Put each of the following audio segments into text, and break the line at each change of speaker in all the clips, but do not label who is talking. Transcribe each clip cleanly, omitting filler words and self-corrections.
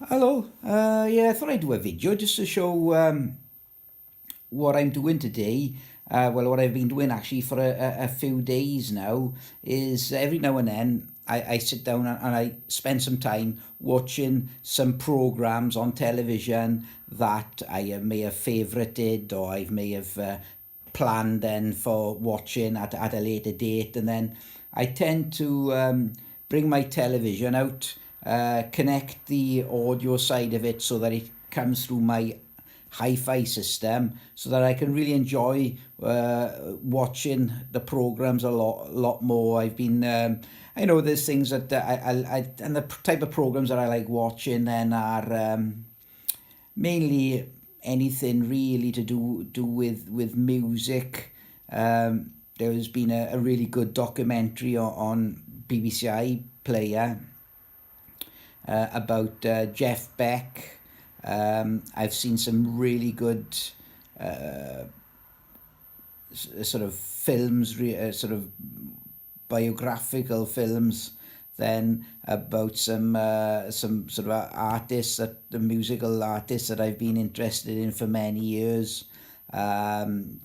Hello. Yeah, I thought I'd do a video just to show what I'm doing today. Well, what I've been doing actually for a few days now is every now and then I sit down and I spend some time watching some programs on television that I may have favorited or I may have planned then for watching at a later date. And then I tend to bring my television out, connect the audio side of it so that it comes through my HiFi system so that I can really enjoy watching the programs a lot more. I've been, I know there's things that and the type of programs that I like watching then are mainly anything really to do with music. There's been a really good documentary on BBC iPlayer about Jeff Beck. I've seen some really good sort of films, sort of biographical films, then about some sort of artists, the musical artists that I've been interested in for many years. And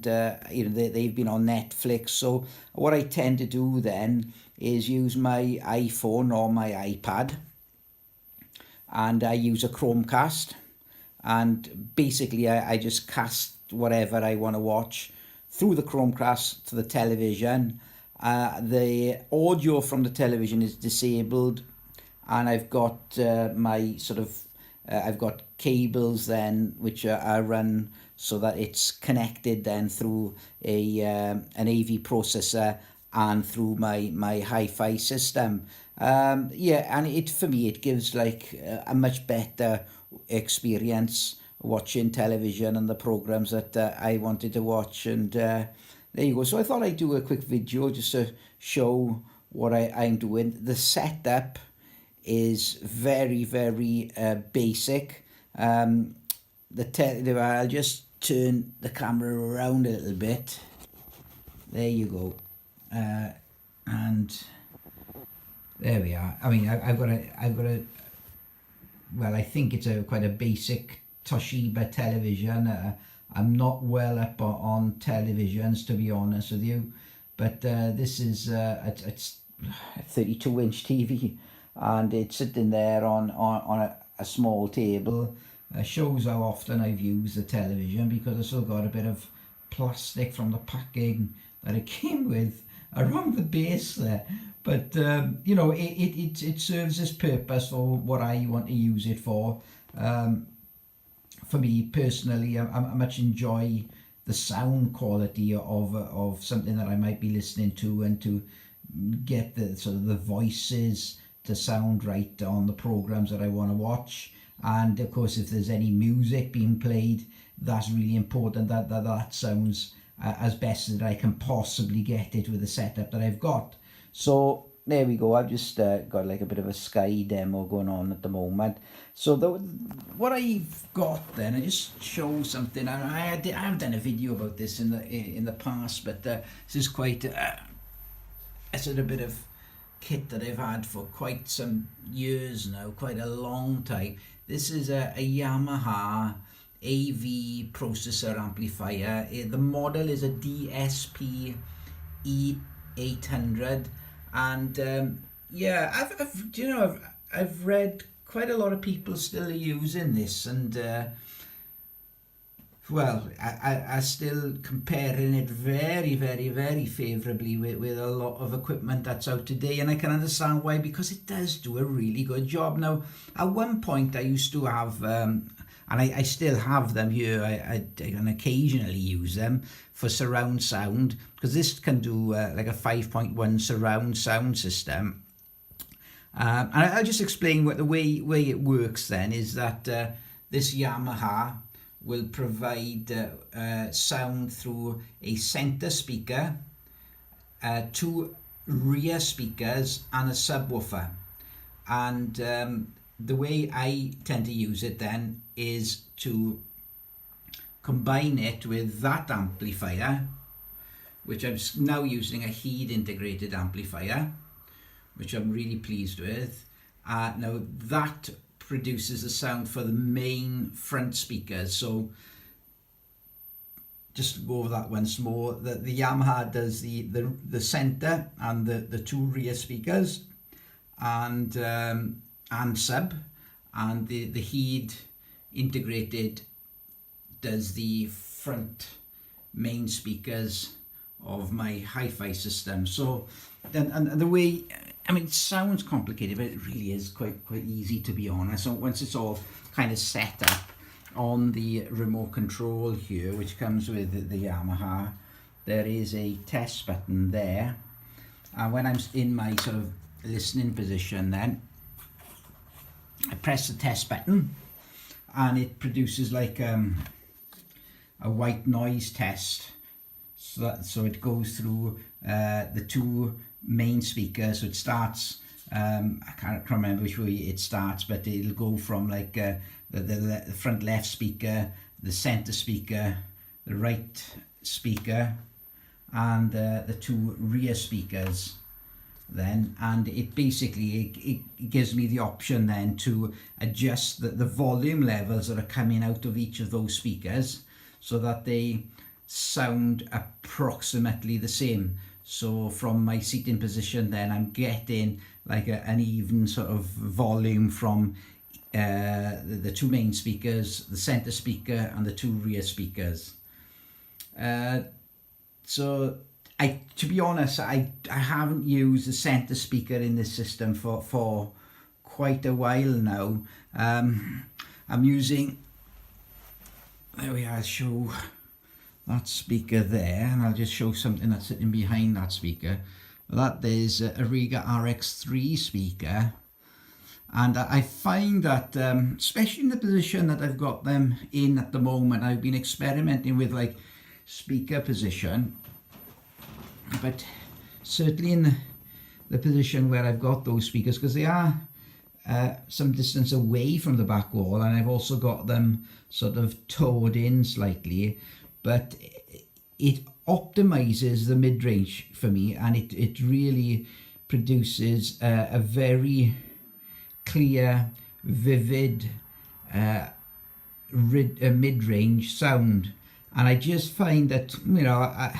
they've been on Netflix. So what I tend to do then is use my iPhone or my iPad, and I use a Chromecast, and basically I just cast whatever I want to watch through the Chromecast to the television. The audio from the television is disabled, and I've got my sort of I've got cables then which are run so that it's connected then through an AV processor and through my HiFi system. Yeah, and it for me it gives like a much better experience watching television and the programs that I wanted to watch. And there you go. So I thought I'd do a quick video just to show what I'm doing. The setup is very basic. I'll just turn the camera around a little bit. There you go. And there we are. I mean, I've got a. Well, I think it's quite a basic Toshiba television. I'm not well up on televisions, to be honest with you, but this is it's a 32-inch TV, and it's sitting there on a small table. Shows how often I've used the television, because I've still got a bit of plastic from the packing that it came with around the base there. But it serves its purpose for what I want to use it for. For me personally, I much enjoy the sound quality of something that I might be listening to, and to get the sort of the voices to sound right on the programs that I want to watch. And of course, if there's any music being played, that's really important that sounds as best as I can possibly get it with the setup that I've got. So there we go. I've just got like a bit of a Sky demo going on at the moment. So what I've got then, I just show something. I've done a video about this in the past, but this is quite a sort of bit of kit that I've had for quite some years now, quite a long time. This is a Yamaha AV processor amplifier. The model is a DSP E800, and yeah, I've read quite a lot of people still are using this, and well, I still comparing it very favourably with a lot of equipment that's out today, and I can understand why, because it does do a really good job. Now, at one point I used to have, and I still have them here, I can occasionally use them for surround sound, because this can do like a 5.1 surround sound system. And I'll just explain what the way it works then is that this Yamaha will provide sound through a center speaker, two rear speakers, and a subwoofer. And the way I tend to use it then is to combine it with that amplifier, which I'm now using a heat integrated amplifier, which I'm really pleased with. Now that produces the sound for the main front speakers. So just to go over that once more, the Yamaha does the center and the two rear speakers, and sub, and the HiFi integrated does the front main speakers of my HiFi system. So and the way, I mean, it sounds complicated, but it really is quite easy, to be honest. So once it's all kind of set up on the remote control here, which comes with the Yamaha, there is a test button there, and when I'm in my sort of listening position, then I press the test button and it produces like a white noise test. So it goes through the two main speakers. So it starts, I can't remember which way it starts, but it'll go from like the front left speaker, the center speaker, the right speaker, and the two rear speakers then, and it basically it gives me the option then to adjust the volume levels that are coming out of each of those speakers so that they sound approximately the same. So from my seating position then, I'm getting like an even sort of volume from the two main speakers, the center speaker and the two rear speakers. So to be honest, I haven't used the center speaker in this system for quite a while now. I'm using, there we are, I'll show that speaker there, and I'll just show something that's sitting behind that speaker. That is a Riga RX3 speaker, and I find that especially in the position that I've got them in at the moment, I've been experimenting with like speaker position, but certainly in the position where I've got those speakers, because they are some distance away from the back wall, and I've also got them sort of towed in slightly, but it optimizes the mid-range for me, and it really produces a very clear, vivid mid-range sound. And I just find that, you know, I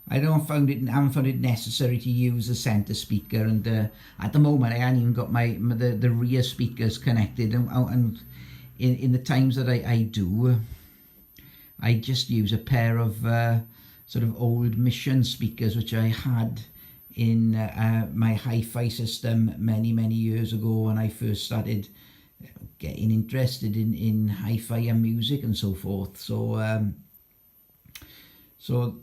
haven't found it necessary to use a center speaker, and at the moment I haven't even got the rear speakers connected, and in the times that I do, I just use a pair of sort of old Mission speakers which I had in my HiFi system many years ago when I first started getting interested in hi-fi and music and so forth. So so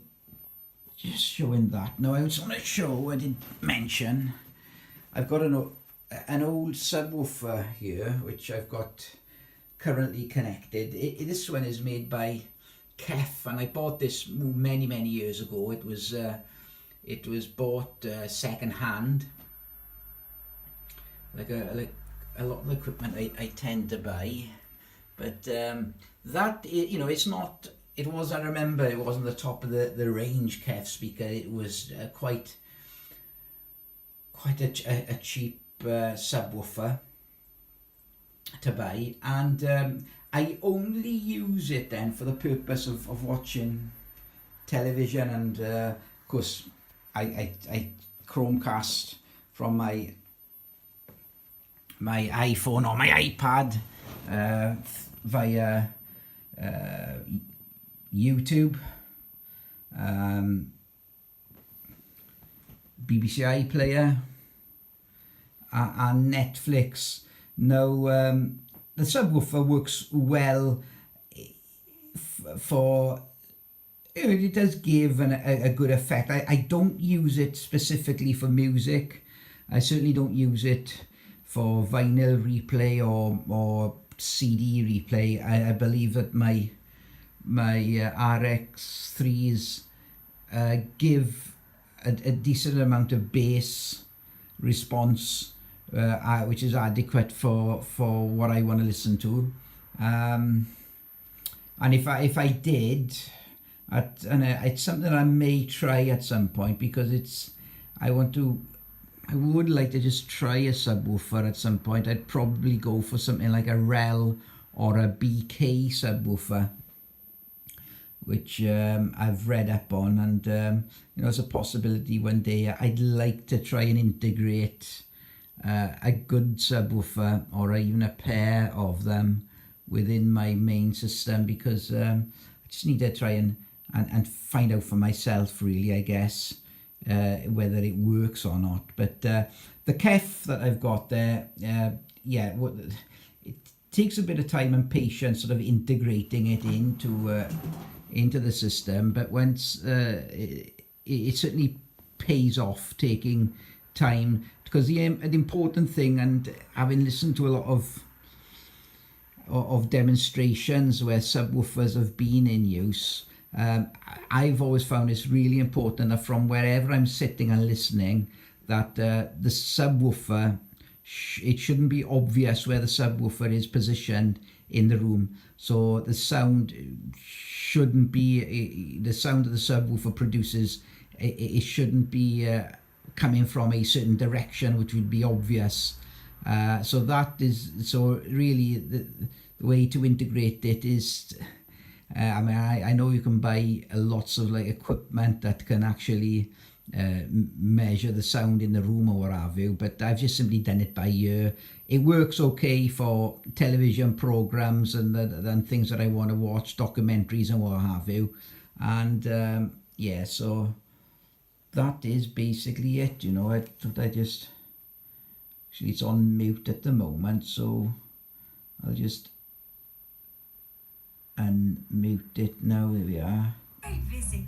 just showing that. Now I just want to show, I did mention, I've got an old subwoofer here which I've got currently connected. This one is made by Kef, and I bought this many years ago. It was bought second hand, like a lot of the equipment I tend to buy, but that, you know, it's not. It was, I remember, it wasn't the top of the range Kef speaker. It was quite a cheap subwoofer to buy, and I only use it then for the purpose of watching television, and of course I Chromecast from my iPhone or my iPad via YouTube, BBC iPlayer, and Netflix. Now the subwoofer works well for, you know, it does give a good effect. I don't use it specifically for music. I certainly don't use it for vinyl replay or CD replay. I believe that my RX3s give a decent amount of bass response, which is adequate for what I want to listen to. And if I did, it's something I may try at some point, because I want to I would like to just try a subwoofer at some point. I'd probably go for something like a REL or a BK subwoofer, which I've read up on, and you know, it's a possibility one day. I'd like to try and integrate a good subwoofer or even a pair of them within my main system, because I just need to try and find out for myself, really, I guess, whether it works or not. But the KEF that I've got there, yeah, it takes a bit of time and patience sort of integrating it into the system, but once it certainly pays off taking time, because the important thing, and having listened to a lot of demonstrations where subwoofers have been in use, I've always found it's really important that from wherever I'm sitting and listening, that the subwoofer, it shouldn't be obvious where the subwoofer is positioned in the room. So the sound shouldn't be, the sound that the subwoofer produces, it shouldn't be coming from a certain direction, which would be obvious. So that is, so really the way to integrate it is, I mean, I know you can buy lots of like equipment that can actually measure the sound in the room or what have you, but I've just simply done it by ear. It works okay for television programs and things that I want to watch, documentaries and what have you. And yeah, so that is basically it, you know. I just, actually it's on mute at the moment, so I'll just unmute it now. There we are.
Very busy.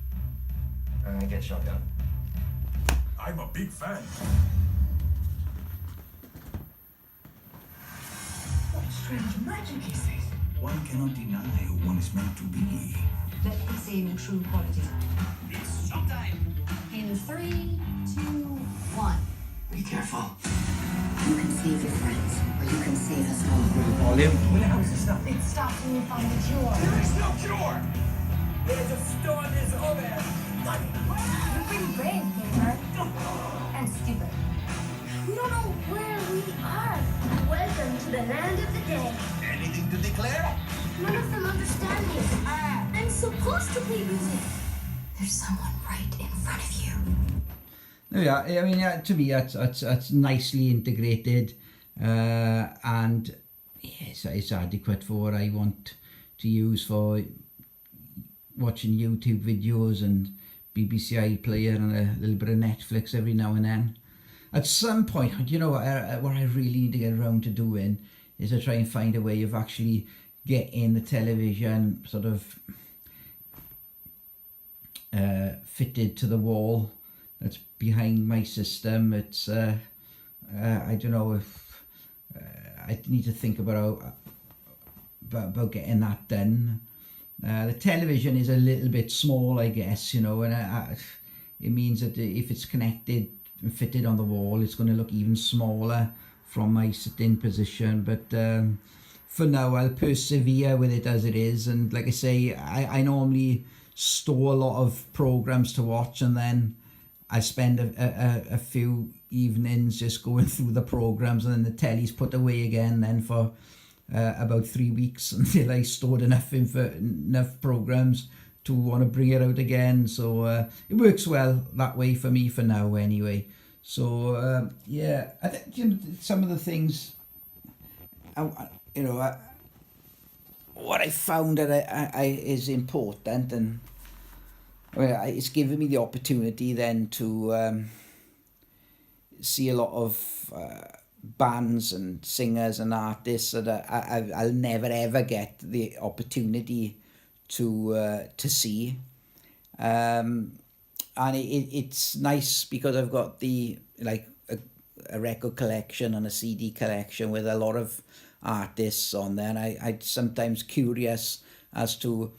I get shotgun.
I'm a big fan. What strange magic is this?
One cannot deny who one is meant to be.
Let me see your true qualities.
It's showtime.
In 3, 2, 1.
Be careful.
You can save your friends, or you can save us all.
Volume.
When the hell is this stuff?
It stops when you find the cure.
There is no cure. There's a storm is over.
You're pretty brave, gamer. And stupid.
We don't know where we are. Welcome to the land of the dead.
Anything to declare?
None of them understand me. I'm supposed to play music.
There's someone right in front of you.
There we are. I mean, yeah, to me, that's nicely integrated, and yeah, it's adequate for what I want to use for watching YouTube videos and BBC iPlayer and a little bit of Netflix every now and then. At some point, you know, what I really need to get around to doing is to try and find a way of actually getting the television sort of fitted to the wall that's behind my system. It's I don't know if I need to think about getting that done. The television is a little bit small, I guess, you know, and it means that if it's connected and fitted on the wall, it's going to look even smaller from my sitting position. But for now, I'll persevere with it as it is. And like I say, I normally store a lot of programs to watch, and then I spend a few evenings just going through the programs, and then the telly's put away again then for about 3 weeks until I stored enough programs to want to bring it out again. So it works well that way for me for now anyway. So yeah, I think, you know, some of the things, you know, what I found that I is important, and well, it's given me the opportunity then to see a lot of bands and singers and artists that I'll never ever get the opportunity to see, and it's nice because I've got the a record collection and a CD collection with a lot of artists on there, and I'm sometimes curious as to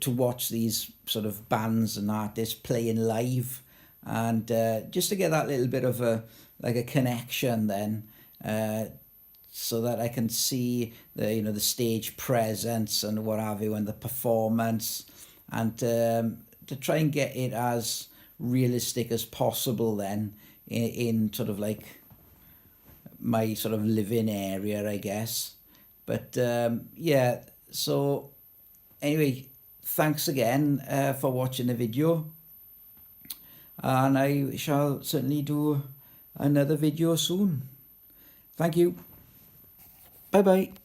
watch these sort of bands and artists playing live, and just to get that little bit of a connection then, so that I can see the stage presence and what have you, and the performance, and to try and get it as realistic as possible then in sort of like my sort of living area, I guess. But yeah, so anyway, thanks again for watching the video, and I shall certainly do another video soon. Thank you. Bye bye.